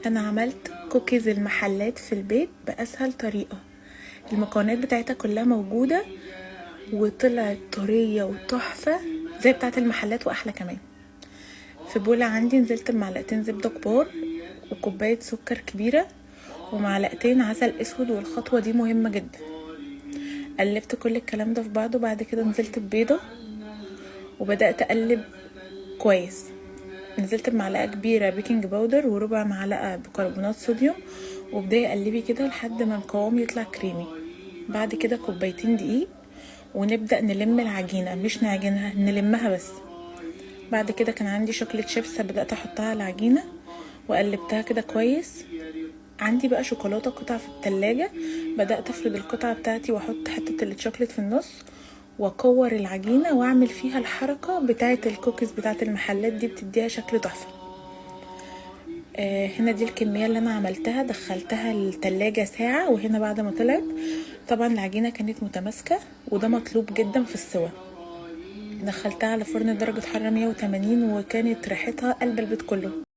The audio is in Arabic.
انا عملت كوكيز المحلات في البيت باسهل طريقة. المكونات بتاعتها كلها موجودة وطلعت طرية وتحفة زي بتاعت المحلات واحلى كمان. في بولة عندي نزلت بمعلقتين زبدة كبار وكوباية سكر كبيرة ومعلقتين عسل اسود، والخطوة دي مهمة جدا. قلبت كل الكلام ده في بعضه، بعد كده نزلت ببيضة وبدأت اقلب كويس. نزلت بمعلقه كبيره بيكنج باودر وربع معلقه بيكربونات صوديوم، وبدايه اقلبي كده لحد ما القوام يطلع كريمي. بعد كده كوبايتين دقيق ونبدا نلم العجينه، مش نعجنها، نلمها بس. بعد كده كان عندي شوكليت شيبس، بدات احطها على العجينه وقلبتها كده كويس. عندي بقى شوكولاته قطع في التلاجة، بدات افرد القطعه بتاعتي واحط حته الشوكليت في النص واكور العجينه واعمل فيها الحركه بتاعه الكوكيز بتاعه المحلات دي، بتديها شكل تحفه. هنا دي الكميه اللي انا عملتها، دخلتها التلاجة ساعه، وهنا بعد ما طلعت طبعا العجينه كانت متماسكه وده مطلوب جدا في السوا. دخلتها على فرن درجه حراره 180 وكانت ريحتها قلب البيت كله.